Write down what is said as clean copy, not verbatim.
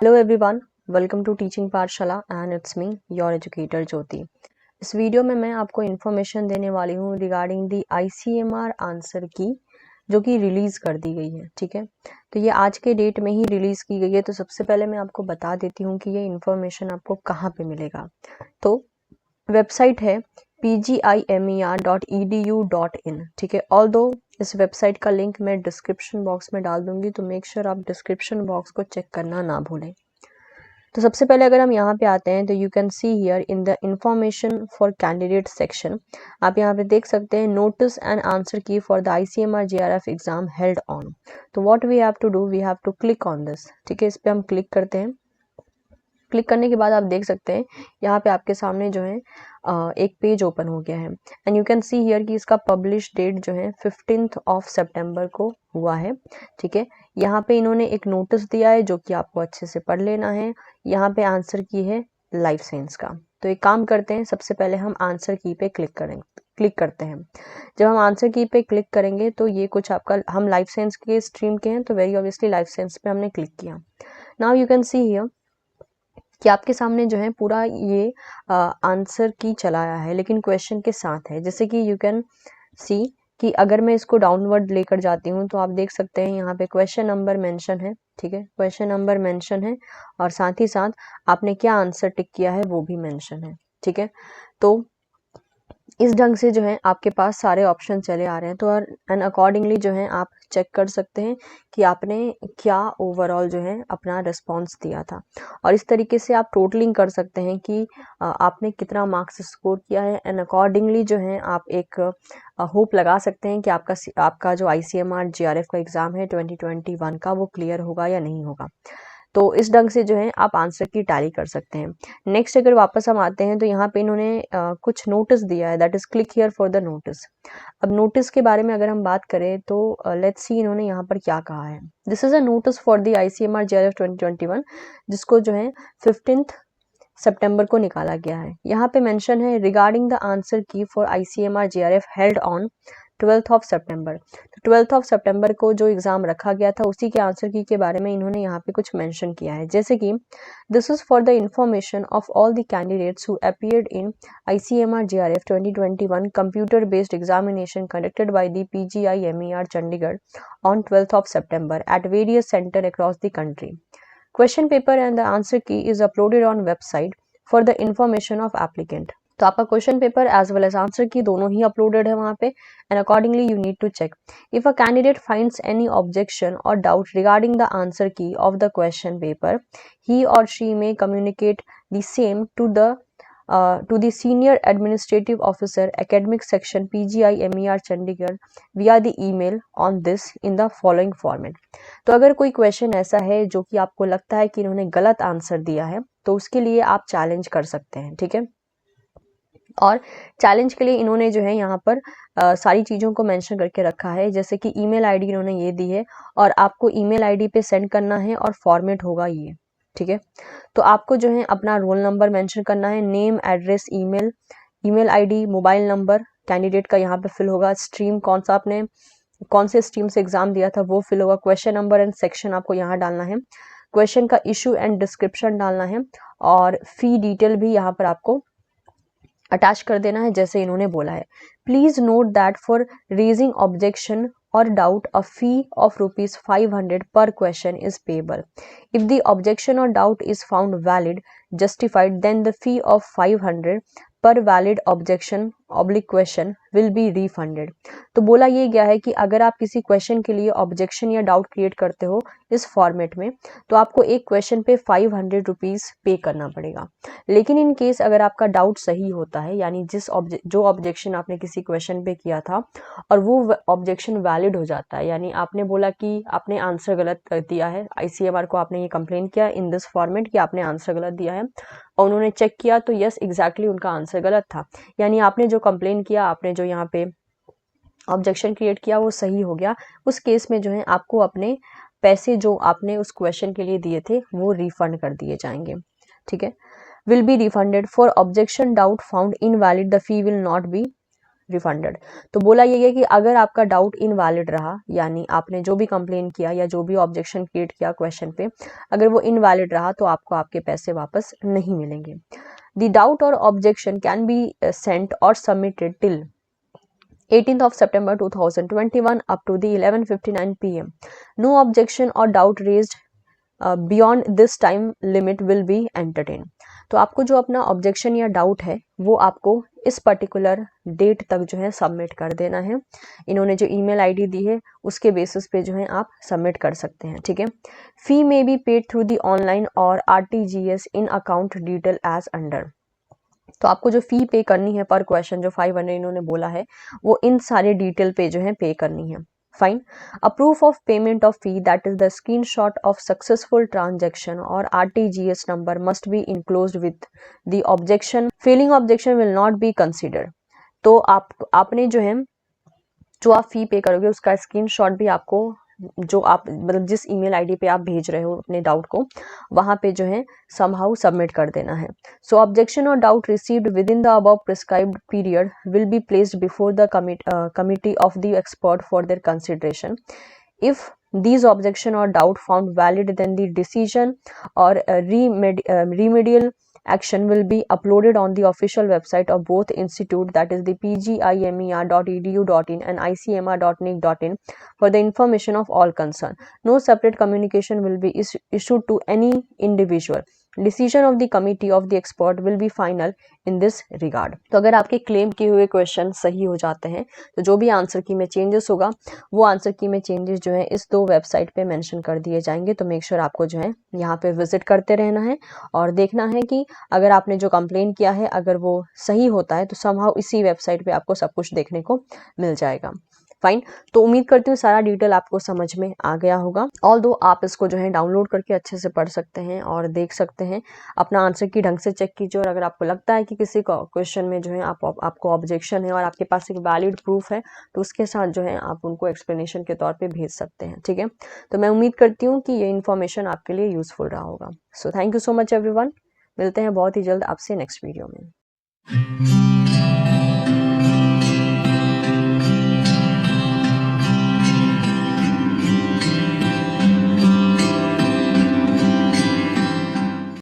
Hello everyone, welcome to Teaching पाठशाला and it's me, your educator ज्योति। इस video में मैं आपको इन्फॉर्मेशन देने वाली हूँ रिगार्डिंग दी ICMR आंसर की, जो कि रिलीज कर दी गई है। ठीक है, तो ये आज के डेट में ही रिलीज की गई है। तो सबसे पहले मैं आपको बता देती हूँ कि ये इन्फॉर्मेशन आपको कहाँ पे मिलेगा। तो वेबसाइट है pgimer.edu.in। ठीक है, ऑल्दो इस वेबसाइट का लिंक मैं डिस्क्रिप्शन बॉक्स में डाल दूंगी, तो मेक श्योर आप डिस्क्रिप्शन बॉक्स को चेक करना ना भूलें। तो सबसे पहले अगर हम यहाँ पे आते हैं तो you can see here in the information for candidate section, आप यहाँ पे देख सकते हैं notice and answer key for the ICMR JRF exam held on. तो what we have to do, we have to click on this. ठीक है, इस पे हम क्लिक करते हैं। क्लिक करने के बाद आप देख सकते हैं यहाँ पे आपके सामने जो है एक पेज ओपन हो गया है and you can see here कि इसका पब्लिश डेट जो है 15 सितंबर को हुआ है। ठीक है, यहाँ पे इन्होंने एक नोटिस दिया है जो कि आपको अच्छे से पढ़ लेना है। यहाँ पे आंसर की है लाइफ साइंस का। तो एक काम करते हैं, सबसे पहले हम आंसर की पे क्लिक करते हैं। जब हम आंसर की पे क्लिक करेंगे तो ये कुछ आपका, हम लाइफ साइंस के स्ट्रीम के हैं तो वेरी ऑब्वियसली लाइफ साइंस पे हमने क्लिक किया। Now you can see here कि आपके सामने जो है पूरा ये आंसर की चलाया है, लेकिन क्वेश्चन के साथ है। जैसे कि यू कैन सी कि अगर मैं इसको डाउनवर्ड लेकर जाती हूँ तो आप देख सकते हैं यहाँ पे क्वेश्चन नंबर मेंशन है। ठीक है, क्वेश्चन नंबर मेंशन है और साथ ही साथ आपने क्या आंसर टिक किया है वो भी मेंशन है। ठीक है, तो इस ढंग से जो है आपके पास सारे ऑप्शन चले आ रहे हैं। तो एंड अकॉर्डिंगली जो है आप चेक कर सकते हैं कि आपने क्या ओवरऑल जो है अपना रिस्पॉन्स दिया था, और इस तरीके से आप टोटलिंग कर सकते हैं कि आपने कितना मार्क्स स्कोर किया है एंड अकॉर्डिंगली जो है आप एक होप लगा सकते हैं कि आपका जो ICMR JRF का एग्ज़ाम है 2021 का वो क्लियर होगा या नहीं होगा। तो इस ढंग से जो है आप आंसर की टैली कर सकते हैं। नेक्स्ट अगर वापस हम आते हैं तो यहाँ पे इन्होंने कुछ नोटिस दिया है, that is click here for the notice. अब नोटिस के बारे में अगर हम बात करें तो लेट्स सी इन्होंने यहाँ पर क्या कहा है। This is a notice for the ICMR JRF 2021, जिसको जो है 15 सितंबर को निकाला गया है। यहाँ पे मेंशन है regarding the answer key for ICMR JRF held on 12 सितंबर। तो 12 सितंबर को जो एग्जाम रखा गया था उसी के आंसर की के बारे में इन्होंने यहाँ पे कुछ मेंशन किया है। जैसे कि this is for the information of all the candidates who appeared in ICMR JRF 2021 computer based examination conducted by the PGIMER Chandigarh on 12 September at various center across the country. Question paper and the answer key is uploaded on website for the information of applicant. तो आपका question paper as well as answer key दोनों ही uploaded है वहाँ पे and accordingly you need to check if a candidate finds any objection और doubt regarding the answer key of the question paper, he और she may communicate the same to the senior administrative officer academic section PGIMER Chandigarh via the email on this in the following format। तो अगर कोई question ऐसा है जो कि आपको लगता है कि इन्होंने गलत आंसर दिया है तो उसके लिए आप चैलेंज कर सकते हैं। ठीक है, और चैलेंज के लिए इन्होंने जो है यहाँ पर सारी चीज़ों को मेंशन करके रखा है। जैसे कि ईमेल आईडी इन्होंने ये दी है और आपको ईमेल आईडी पे सेंड करना है और फॉर्मेट होगा ये। ठीक है, तो आपको जो है अपना रोल नंबर मेंशन करना है, name, address, email ID, mobile number candidate का यहाँ पे फिल होगा, स्ट्रीम कौन सा आपने कौन से स्ट्रीम से एग्जाम दिया था वो फिल होगा, क्वेश्चन नंबर एंड सेक्शन आपको यहाँ डालना है, क्वेश्चन का इशू एंड डिस्क्रिप्शन डालना है और फी डिटेल भी यहाँ पर आपको अटैच कर देना है जैसे इन्होंने बोला है। Please note that for raising objection or doubt a fee of ₹500 per question is payable. If the objection or doubt is found valid, justified, then the fee of 500 per valid objection question will be refunded। तो बोला ये गया है कि अगर आप किसी question के लिए ऑब्जेक्शन या डाउट क्रिएट करते हो इस फॉर्मेट में तो आपको एक क्वेश्चन पे 500 रुपीज पे करना पड़ेगा। लेकिन इन केस अगर आपका डाउट सही होता है, यानी जो ऑब्जेक्शन आपने किसी क्वेश्चन पे किया था और वो ऑब्जेक्शन वैलिड हो जाता है, यानी आपने बोला कि आपने आंसर गलत कर दिया है, ICMR को आपने ये कंप्लेन किया इन दिस फॉर्मेट कि आपने आंसर गलत दिया है और उन्होंने चेक किया तो यस एग्जैक्टली उनका आंसर गलत था, यानी आपने जो कंप्लेन किया, आपने जो यहाँ पे ऑब्जेक्शन क्रिएट किया वो सही हो गया। उस केस में जो है आपको अपने पैसे जो आपने उस क्वेश्चन के लिए दिए थे वो रिफंड कर दिए जाएंगे। ठीक है, will be refunded for objection doubt found invalid, the fee will not be refunded. तो बोला ये है कि अगर आपका डाउट इनवैलिड रहा, यानी आपने जो भी कंप्लेन किया या जो भी ऑब्जेक्शन क्रिएट किया क्वेश्चन पे, अगर वो इनवैलिड रहा तो आपको आपके पैसे वापस नहीं मिलेंगे। द डाउट और ऑब्जेक्शन कैन बी सेंट और submitted till 18th of September 2021 up to the 11:59 p.m. No objection or doubt raised beyond this time limit will be entertained. तो आपको जो अपना ऑब्जेक्शन या डाउट है वो आपको इस पर्टिकुलर डेट तक जो है सबमिट कर देना है। इन्होंने जो ईमेल आईडी दी है उसके बेसिस पे जो है आप सबमिट कर सकते हैं, ठीक है। Fee may be paid through the online और RTGS in account detail as under. तो आपको जो फी पे करनी है पर क्वेश्चन जो 500 इन्होंने बोला है वो इन सारे डिटेल पे जो है पे करनी है। Fine. A proof of payment of fee that is the screenshot of successful transaction और RTGS number must be enclosed with the objection. Failing objection will not be considered. तो आपने जो है जो आप फी पे करोगे उसका स्क्रीनशॉट भी आपको, जो आप मतलब जिस ईमेल आईडी पे आप भेज रहे हो अपने डाउट को, वहां पे जो है समहाउ सबमिट कर देना है। सो ऑब्जेक्शन और doubt received with in the above prescribed period will be placed before the committee of the expert for their consideration. If these objection or doubt found valid, then the decision or remedial action will be uploaded on the official website of both institute, that is the pgimer.edu.in and icmr.nic.in, for the information of all concerned. No separate communication will be issued to any individual. Decision of the committee of the expert will be final in this regard. तो अगर आपके claim किए हुए question सही हो जाते हैं तो जो भी आंसर की में चेंजेस होगा वो आंसर की में चेंजेस जो है इस 2 वेबसाइट पे मेंशन कर दिए जाएंगे। तो मेक श्योर आपको जो है यहाँ पे विजिट करते रहना है और देखना है कि अगर आपने जो कंप्लेन किया है अगर वो सही होता है तो समहाउ इसी वेबसाइट पे आपको सब कुछ देखने को मिल जाएगा। फाइन। तो उम्मीद करती हूँ सारा डिटेल आपको समझ में आ गया होगा। ऑल्दो आप इसको जो है डाउनलोड करके अच्छे से पढ़ सकते हैं और देख सकते हैं, अपना आंसर की ढंग से चेक कीजिए और अगर आपको लगता है कि किसी क्वेश्चन में जो है आपको ऑब्जेक्शन है और आपके पास एक वैलिड प्रूफ है तो उसके साथ जो है आप उनको एक्सप्लेनेशन के तौर पे भेज सकते हैं, ठीक है। तो मैं उम्मीद करती हूँ कि ये इन्फॉर्मेशन आपके लिए यूजफुल रहा होगा। So thank you so much everyone. मिलते हैं बहुत ही जल्द आपसे नेक्स्ट वीडियो में।